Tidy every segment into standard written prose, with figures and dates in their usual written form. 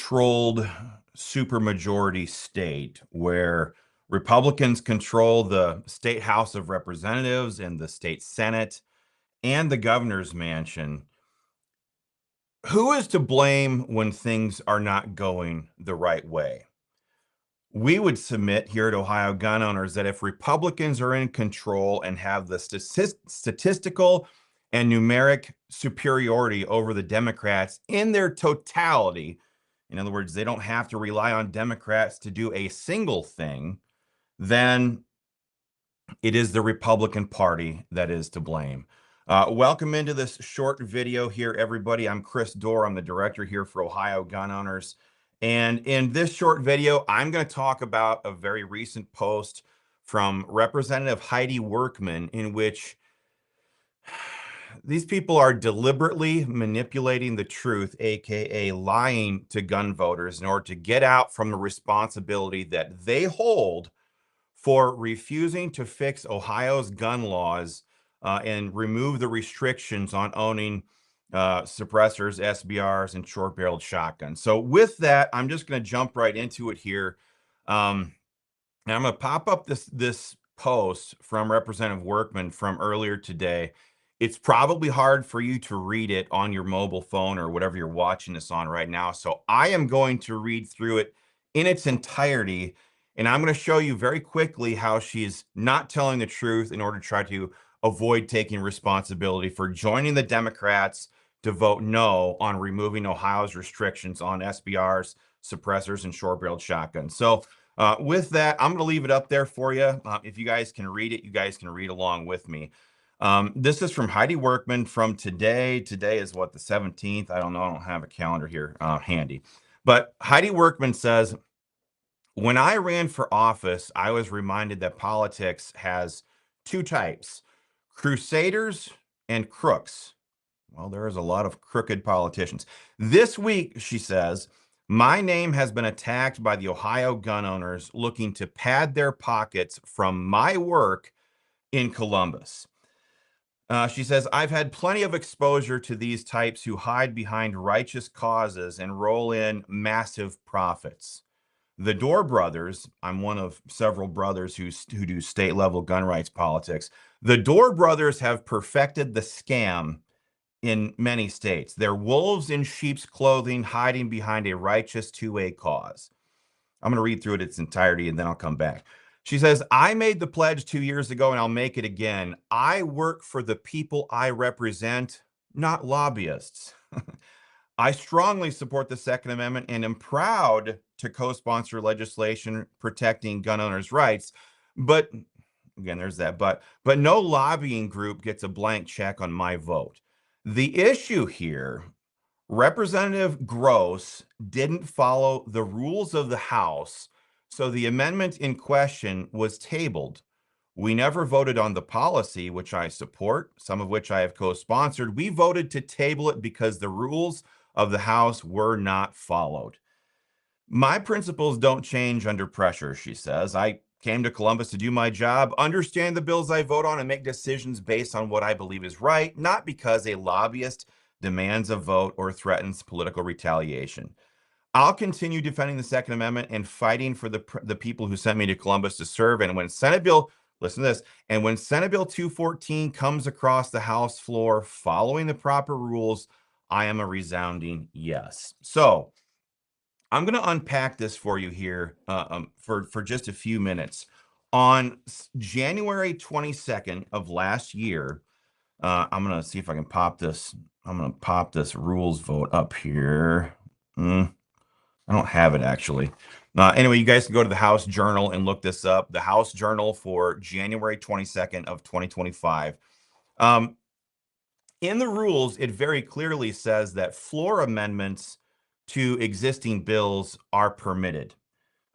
controlled supermajority state where Republicans control the state House of Representatives and the state Senate and the governor's mansion, who is to blame when things are not going the right way? We would submit here at Ohio Gun Owners that if Republicans are in control and have the statistical and numeric superiority over the Democrats in their totality, in other words, they don't have to rely on Democrats to do a single thing, then it is the Republican Party that is to blame. Welcome into this short video here, everybody. I'm Chris Dorr. I'm the director here for Ohio Gun Owners. And in this short video, I'm going to talk about a very recent post from Representative Heidi Workman in which these people are deliberately manipulating the truth, aka lying to gun voters in order to get out from the responsibility that they hold for refusing to fix Ohio's gun laws and remove the restrictions on owning suppressors, SBRs, and short-barreled shotguns. So with that, I'm just going to jump right into it here. And I'm going to pop up this post from Representative Workman from earlier today. It's probably hard for you to read it on your mobile phone or whatever you're watching this on right now. So I am going to read through it in its entirety. And I'm going to show you very quickly how she's not telling the truth in order to try to avoid taking responsibility for joining the Democrats to vote no on removing Ohio's restrictions on SBRs, suppressors, and short-barreled shotguns. So with that, I'm going to leave it up there for you. If you guys can read it, you guys can read along with me. This is from Heidi Workman from today. Today is what, the 17th? I don't know. I don't have a calendar here handy. But Heidi Workman says, when I ran for office, I was reminded that politics has two types, crusaders and crooks. Well, there is a lot of crooked politicians. This week, she says, my name has been attacked by the Ohio gun owners looking to pad their pockets from my work in Columbus. She says, I've had plenty of exposure to these types who hide behind righteous causes and roll in massive profits. The Dorr brothers, I'm one of several brothers who do state level gun rights politics. The Dorr brothers have perfected the scam in many states. They're wolves in sheep's clothing, hiding behind a righteous two-way cause. I'm going to read through it its entirety and then I'll come back. She says, I made the pledge 2 years ago and I'll make it again. I work for the people I represent, not lobbyists. I strongly support the Second Amendment and am proud to co-sponsor legislation protecting gun owners' rights. But again, there's that but no lobbying group gets a blank check on my vote. The issue here, Representative Gross didn't follow the rules of the House, so the amendment in question was tabled. We never voted on the policy, which I support, some of which I have co-sponsored. We voted to table it because the rules of the House were not followed. My principles don't change under pressure, she says. I came to Columbus to do my job, understand the bills I vote on, and make decisions based on what I believe is right, not because a lobbyist demands a vote or threatens political retaliation. I'll continue defending the Second Amendment and fighting for the people who sent me to Columbus to serve. And when Senate Bill, listen to this, and when Senate Bill 214 comes across the House floor following the proper rules, I am a resounding yes. So I'm going to unpack this for you here for just a few minutes. On January 22nd of last year, I'm going to see if I can pop this. I'm going to pop this rules vote up here. I don't have it actually. Anyway, you guys can go to the House Journal and look this up. The House Journal for January 22nd of 2025. In the rules, it very clearly says that floor amendments to existing bills are permitted.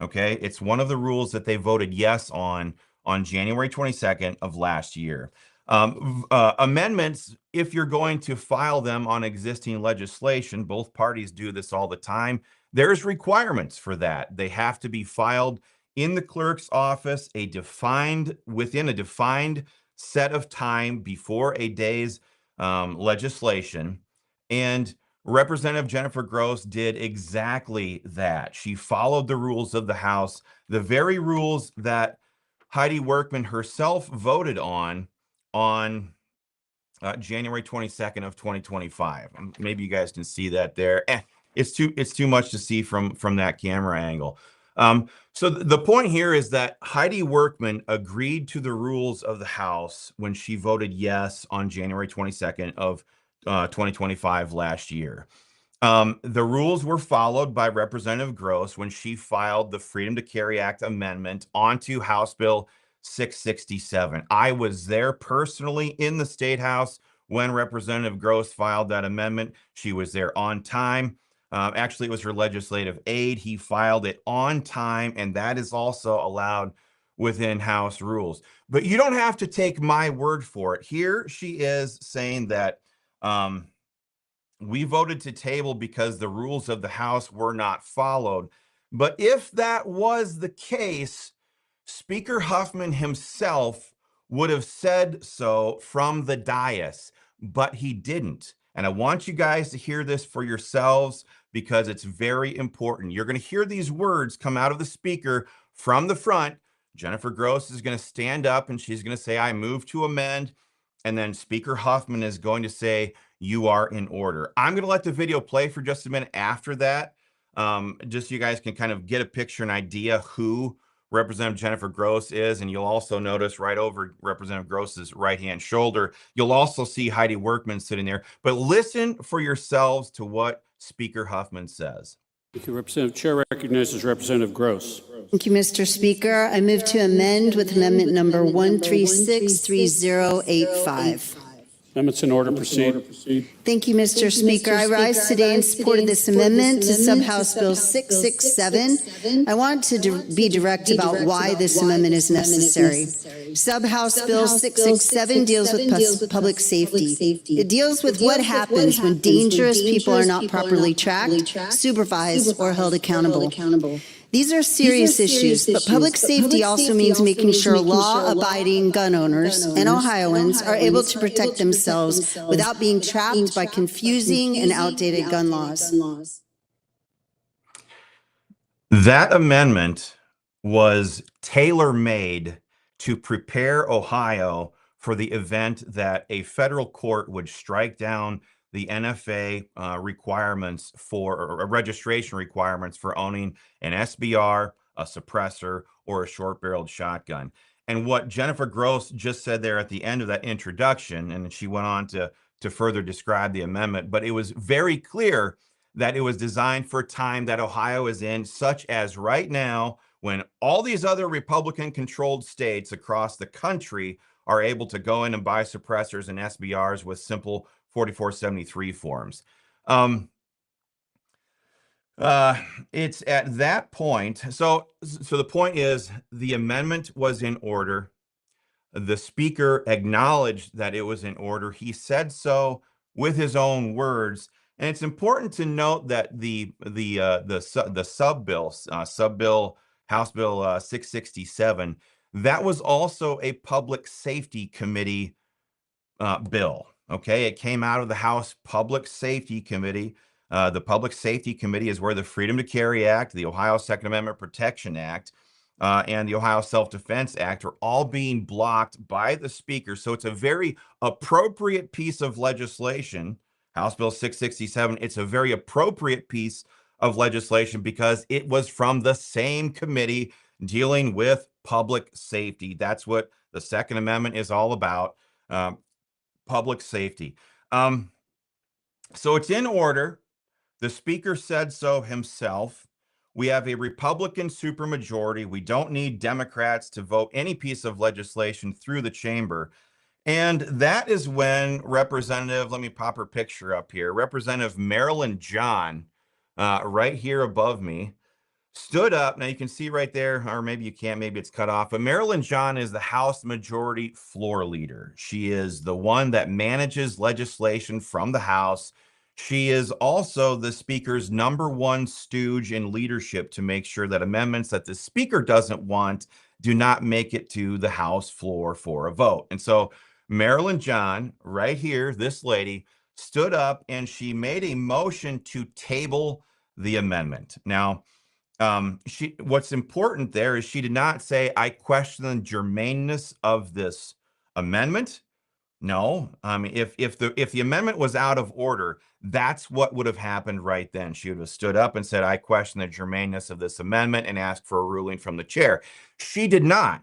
Okay, it's one of the rules that they voted yes on January 22nd of last year. Amendments, if you're going to file them on existing legislation, both parties do this all the time. There's requirements for that. They have to be filed in the clerk's office, within a defined set of time before a day's legislation. And Representative Jennifer Gross did exactly that. She followed the rules of the House, the very rules that Heidi Workman herself voted on January 22nd of 2025. Maybe you guys can see that there. It's too much to see from that camera angle. So the point here is that Heidi Workman agreed to the rules of the House when she voted yes on January 22nd of 2025 last year. The rules were followed by Representative Gross when she filed the Freedom to Carry Act amendment onto House Bill 667. I was there personally in the State House when Representative Gross filed that amendment. She was there on time. Actually, it was her legislative aide. He filed it on time, and that is also allowed within House rules. But you don't have to take my word for it. Here she is saying that we voted to table because the rules of the House were not followed. But if that was the case, Speaker Huffman himself would have said so from the dais, but he didn't. And I want you guys to hear this for yourselves because it's very important. You're going to hear these words come out of the speaker from the front. Jennifer Gross is going to stand up and she's going to say, "I move to amend." And then Speaker Huffman is going to say, "You are in order." I'm going to let the video play for just a minute after that, just so you guys can kind of get a picture, an idea who Representative Jennifer Gross is. And you'll also notice right over Representative Gross's right-hand shoulder, you'll also see Heidi Workman sitting there. But listen for yourselves to what Speaker Huffman says. Thank you, Representative. Chair recognizes Representative Gross. Thank you, Mr. Speaker. I move to amend with amendment number 1363085. Amendments in order. Proceed. Thank you, Mr. Speaker. I rise today in support of this amendment to Sub-House Bill 667. I want to be direct about why this amendment is necessary. Sub-House Bill 667 deals with public safety. It deals with what happens when dangerous people are not properly tracked, supervised, or held accountable. These are serious issues, but public safety also means making sure law-abiding gun owners and Ohioans are able to protect themselves without being trapped by confusing and outdated gun laws. That amendment was tailor-made to prepare Ohio for the event that a federal court would strike down the NFA requirements for registration requirements for owning an SBR, a suppressor, or a short-barreled shotgun. And what Jennifer Gross just said there at the end of that introduction, and she went on to further describe the amendment, but it was very clear that it was designed for a time that Ohio is in, such as right now, when all these other Republican-controlled states across the country are able to go in and buy suppressors and SBRs with simple 4473 forms. It's at that point. So the point is the amendment was in order. The speaker acknowledged that it was in order. He said so with his own words. And it's important to note that the sub-bill, House Bill 667, that was also a Public Safety Committee bill. Okay, it came out of the House Public Safety Committee. The Public Safety Committee is where the Freedom to Carry Act, the Ohio Second Amendment Protection Act, and the Ohio Self-Defense Act are all being blocked by the speaker. So it's a very appropriate piece of legislation. House Bill 667, it's a very appropriate piece of legislation because it was from the same committee dealing with public safety. That's what the Second Amendment is all about, public safety. So it's in order. The speaker said so himself. We have a Republican supermajority. We don't need Democrats to vote any piece of legislation through the chamber. And that is when Representative, let me pop her picture up here, Representative Marilyn John, right here above me, stood up. Now you can see right there, or maybe you can't, maybe it's cut off, but Marilyn John is the House Majority Floor Leader. She is the one that manages legislation from the House. She is also the speaker's #1 stooge in leadership to make sure that amendments that the speaker doesn't want do not make it to the House floor for a vote. And so Marilyn John, right here, this lady, stood up and she made a motion to table the amendment. Now, what's important there is she did not say, I question the germaneness of this amendment. No, I mean, if the amendment was out of order, that's what would have happened right then. She would have stood up and said, I question the germaneness of this amendment and asked for a ruling from the chair. She did not.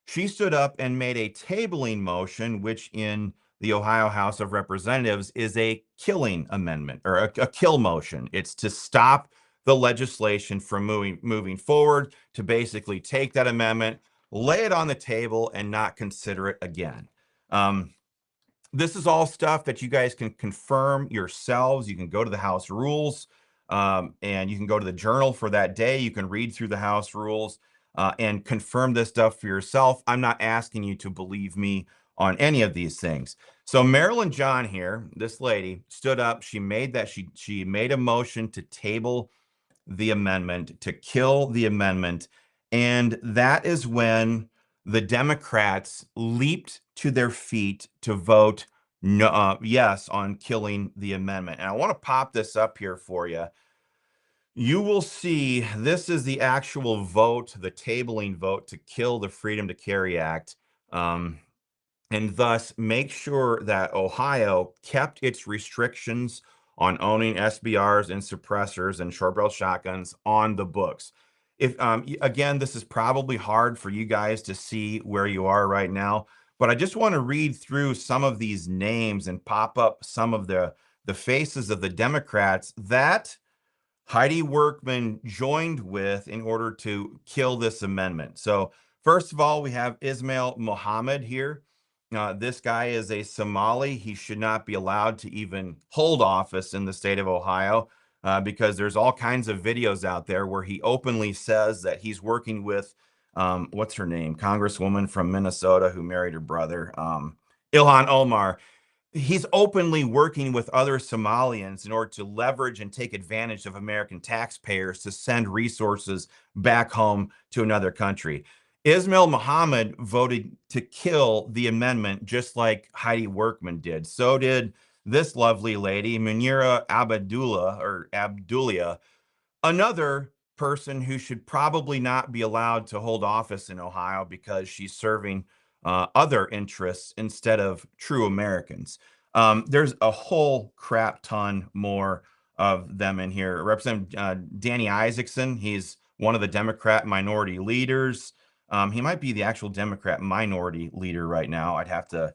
She stood up and made a tabling motion, which in the Ohio House of Representatives is a killing amendment, or a kill motion. It's to stop the legislation from moving forward, to basically take that amendment, lay it on the table, and not consider it again. This is all stuff that you guys can confirm yourselves. You can go to the House rules, and you can go to the journal for that day. You can read through the House rules and confirm this stuff for yourself. I'm not asking you to believe me on any of these things. So Marilyn John here, this lady, stood up. She made a motion to table the amendment, to kill the amendment, and that is when the Democrats leaped to their feet to vote no, yes on killing the amendment. And I want to pop this up here for you. You will see this is the actual vote, the tabling vote to kill the Freedom to Carry Act, and thus make sure that Ohio kept its restrictions on owning SBRs and suppressors and short barrel shotguns on the books. If again, this is probably hard for you guys to see where you are right now, but I just want to read through some of these names and pop up some of the faces of the Democrats that Heidi Workman joined with in order to kill this amendment. So first of all, we have Ismail Mohammed here. This guy is a Somali. He should not be allowed to even hold office in the state of Ohio because there's all kinds of videos out there where he openly says that he's working with, what's her name? Congresswoman from Minnesota who married her brother, Ilhan Omar. He's openly working with other Somalians in order to leverage and take advantage of American taxpayers to send resources back home to another country. Ismail Mohammed voted to kill the amendment just like Heidi Workman did. So did this lovely lady, Munira Abdullah, another person who should probably not be allowed to hold office in Ohio because she's serving other interests instead of true Americans. There's a whole crap ton more of them in here. Representative Danny Isaacson, he's one of the Democrat minority leaders. He might be the actual Democrat minority leader right now. I'd have to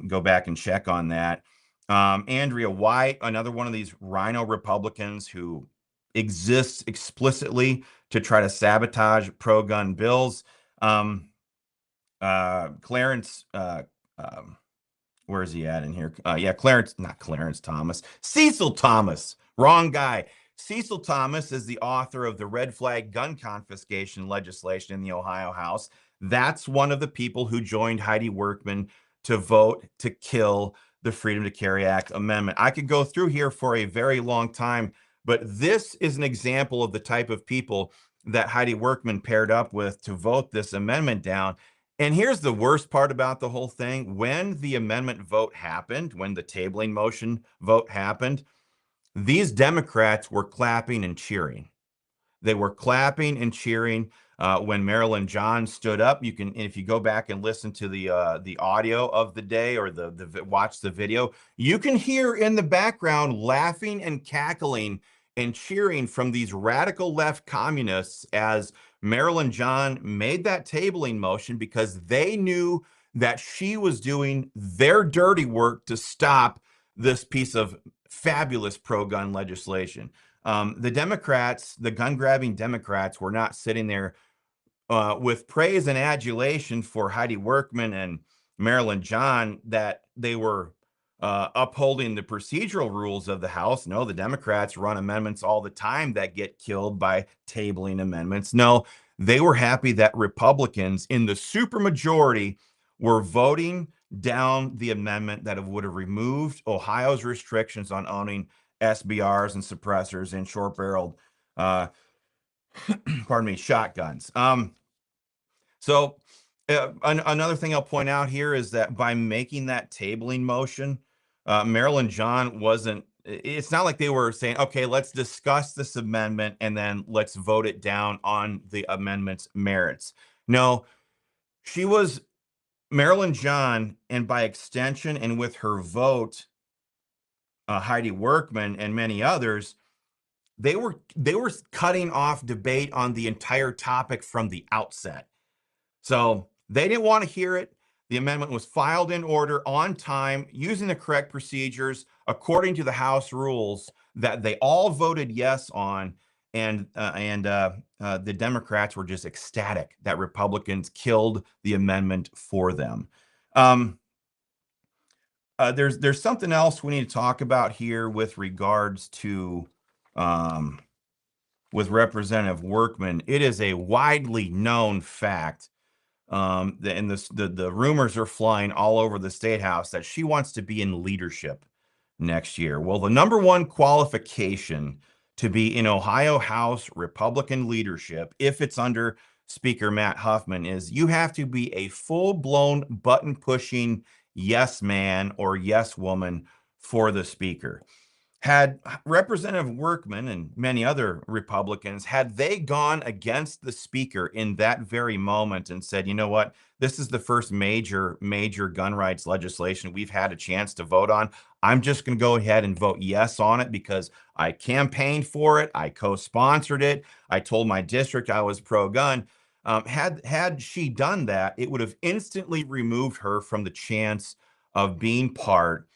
go back and check on that. Andrea White, another one of these rhino Republicans who exists explicitly to try to sabotage pro-gun bills. Clarence, where is he at in here? Yeah, not Clarence Thomas, Cecil Thomas, wrong guy. Cecil Thomas is the author of the red flag gun confiscation legislation in the Ohio House. That's one of the people who joined Heidi Workman to vote to kill the Freedom to Carry Act amendment. I could go through here for a very long time, but this is an example of the type of people that Heidi Workman paired up with to vote this amendment down. And here's the worst part about the whole thing. When the amendment vote happened, when the tabling motion vote happened, these Democrats were clapping and cheering. They were clapping and cheering when Marilyn John stood up. You can, if you go back and listen to the audio of the day or watch the video, you can hear in the background laughing and cackling and cheering from these radical left communists as Marilyn John made that tabling motion because they knew that she was doing their dirty work to stop this piece of fabulous pro-gun legislation. The Democrats, the gun-grabbing Democrats, were not sitting there with praise and adulation for Heidi Workman and Marilyn John that they were upholding the procedural rules of the House. No, the Democrats run amendments all the time that get killed by tabling amendments. No, they were happy that Republicans in the supermajority were voting down the amendment that would have removed Ohio's restrictions on owning SBRs and suppressors and short-barreled, shotguns. Another thing I'll point out here is that by making that tabling motion, Marilyn John wasn't, it's not like they were saying, okay, let's discuss this amendment and then let's vote it down on the amendment's merits. No, she was Marilyn John, and by extension, and with her vote, Heidi Workman and many others, they were cutting off debate on the entire topic from the outset. So they didn't want to hear it. The amendment was filed in order on time, using the correct procedures according to the House rules that they all voted yes on, and the Democrats were just ecstatic that Republicans killed the amendment for them. Um, there's something else we need to talk about here with regards to with Representative Workman. It is a widely known fact, and the rumors are flying all over the State House that she wants to be in leadership next year. Well, the number one qualification to be in Ohio House Republican leadership, if it's under Speaker Matt Huffman, is you have to be a full-blown button-pushing yes man or yes woman for the Speaker. Had Representative Workman and many other Republicans, had they gone against the Speaker in that very moment and said, you know what, this is the first major gun rights legislation we've had a chance to vote on, I'm just going to go ahead and vote yes on it because I campaigned for it, I co-sponsored it, I told my district I was pro-gun. Had she done that, it would have instantly removed her from the chance of being part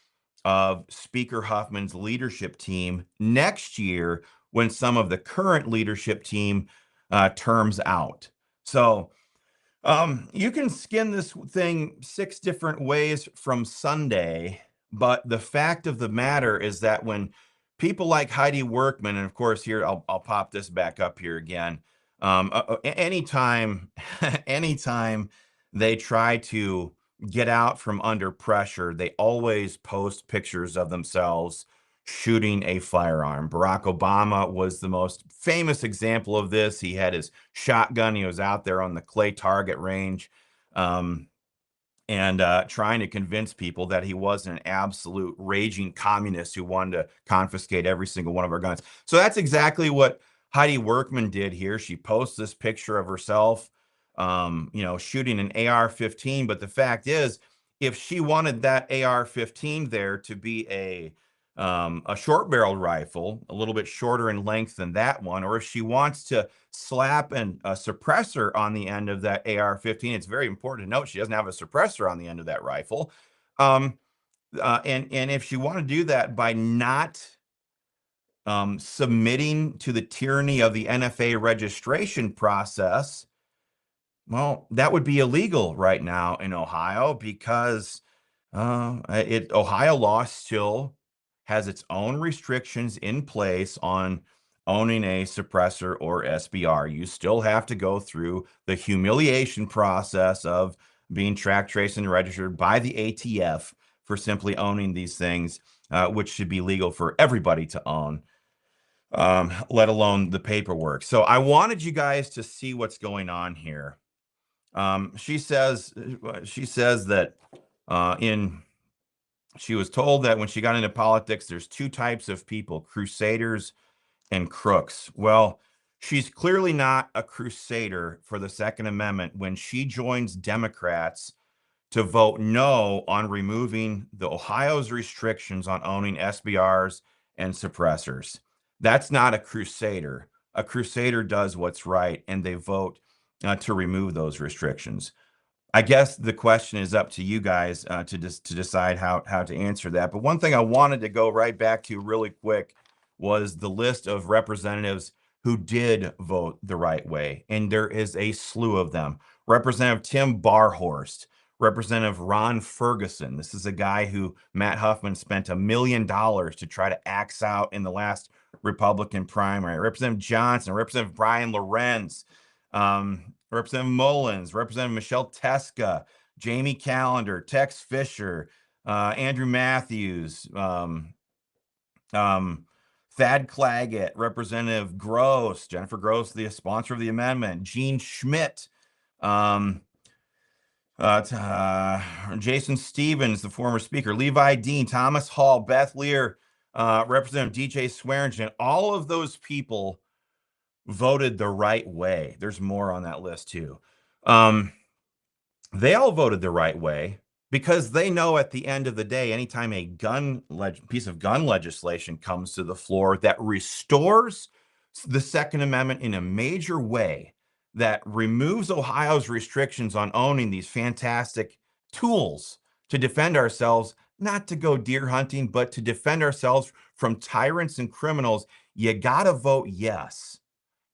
of Speaker Huffman's leadership team next year when some of the current leadership team terms out. So you can skin this thing 6 different ways from Sunday, but the fact of the matter is that when people like Heidi Workman, and of course here I'll pop this back up here again, anytime anytime they try to get out from under pressure, they always post pictures of themselves shooting a firearm. Barack Obama was the most famous example of this. He had his shotgun. He was out there on the clay target range, and trying to convince people that he wasn't an absolute raging communist who wanted to confiscate every single one of our guns. So that's exactly what Heidi Workman did here. She posts this picture of herself, shooting an AR-15. But the fact is, if she wanted that AR-15 there to be a short-barreled rifle, a little bit shorter in length than that one, or if she wants to slap a suppressor on the end of that AR-15, it's very important to note she doesn't have a suppressor on the end of that rifle. And if she want to do that by not submitting to the tyranny of the NFA registration process, well, that would be illegal right now in Ohio because Ohio law still has its own restrictions in place on owning a suppressor or SBR. You still have to go through the humiliation process of being tracked, traced, and registered by the ATF for simply owning these things, which should be legal for everybody to own, let alone the paperwork. So I wanted you guys to see what's going on here. She says that she was told that when she got into politics, there's 2 types of people, crusaders and crooks. Well, she's clearly not a crusader for the Second Amendment when she joins Democrats to vote no on removing the Ohio's restrictions on owning SBRs and suppressors. That's not a crusader. A crusader does what's right, and they vote to remove those restrictions. I guess the question is up to you guys to decide how to answer that. But one thing I wanted to go right back to really quick was the list of representatives who did vote the right way, and there is a slew of them. Representative Tim Barhorst, Representative Ron Ferguson. This is a guy who Matt Huffman spent $1 million to try to axe out in the last Republican primary. Representative Johnson, Representative Brian Lorenz, Representative Mullins, Representative Michelle Teska, Jamie Callender, Tex Fisher, Andrew Matthews, Thad Claggett, Representative Gross, Jennifer Gross, the sponsor of the amendment, Gene Schmidt, Jason Stevens, the former speaker, Levi Dean, Thomas Hall, Beth Lear, Representative DJ Swearingen, all of those people voted the right way. There's more on that list too. They all voted the right way because they know at the end of the day, anytime a piece of gun legislation comes to the floor that restores the Second Amendment in a major way, that removes Ohio's restrictions on owning these fantastic tools to defend ourselves, not to go deer hunting, but to defend ourselves from tyrants and criminals, you gotta vote yes.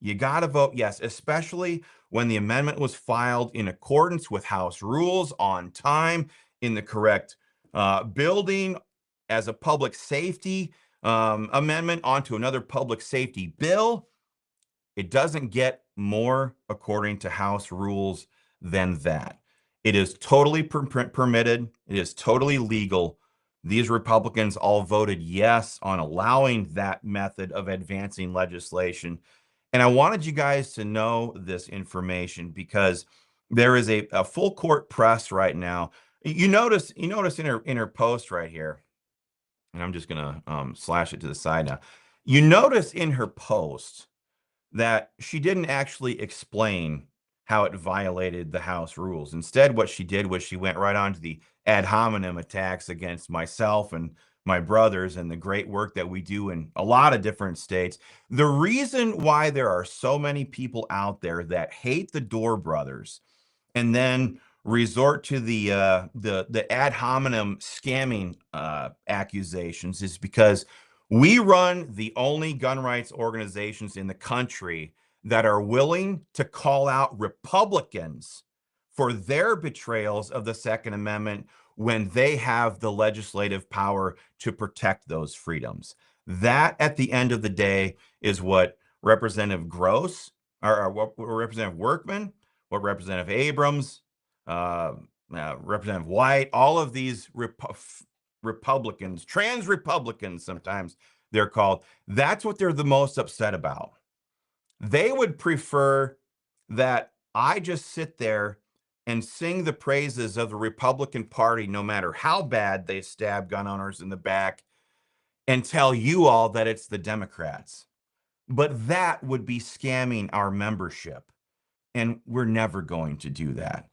You got to vote yes, especially when the amendment was filed in accordance with House rules, on time, in the correct building, as a public safety amendment onto another public safety bill. It doesn't get more according to House rules than that. It is totally permitted. It is totally legal. These Republicans all voted yes on allowing that method of advancing legislation. And I wanted you guys to know this information because there is a full court press right now. You notice in her post right here, and I'm just gonna slash it to the side now. You notice in her post that she didn't actually explain how it violated the House rules. Instead, what she did was she went right on to the ad hominem attacks against myself and my brothers and the great work that we do in a lot of different states. The reason why there are so many people out there that hate the Door brothers and then resort to the ad hominem scamming accusations is because we run the only gun rights organizations in the country that are willing to call out Republicans for their betrayals of the Second Amendment when they have the legislative power to protect those freedoms. That, at the end of the day, is what Representative Gross, or what Representative Workman, what Representative Abrams, Representative White, all of these Republicans, trans Republicans, sometimes they're called, that's what they're the most upset about. They would prefer that I just sit there and sing the praises of the Republican Party, no matter how bad they stab gun owners in the back, and tell you all that it's the Democrats. But that would be scamming our membership, and we're never going to do that.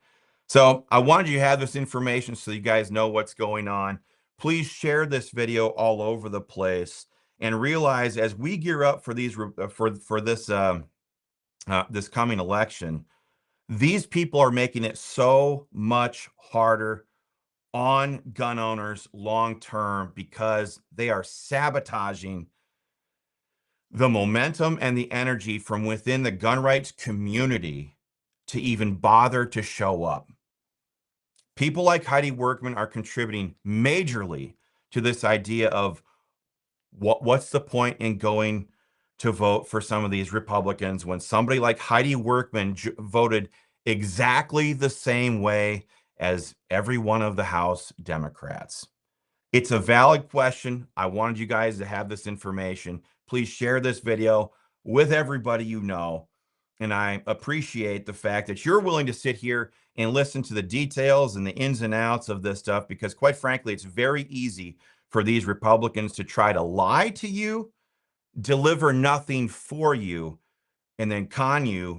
So I wanted you to have this information so you guys know what's going on. Please share this video all over the place and realize as we gear up for these for this this coming election, these people are making it so much harder on gun owners long term because they are sabotaging the momentum and the energy from within the gun rights community to even bother to show up. People like Heidi Workman are contributing majorly to this idea of what's the point in going to vote for some of these Republicans when somebody like Heidi Workman voted exactly the same way as every one of the House Democrats. It's a valid question. I wanted you guys to have this information. Please share this video with everybody you know. And I appreciate the fact that you're willing to sit here and listen to the details and the ins and outs of this stuff, because quite frankly, it's very easy for these Republicans to try to lie to you, deliver nothing for you, and then con you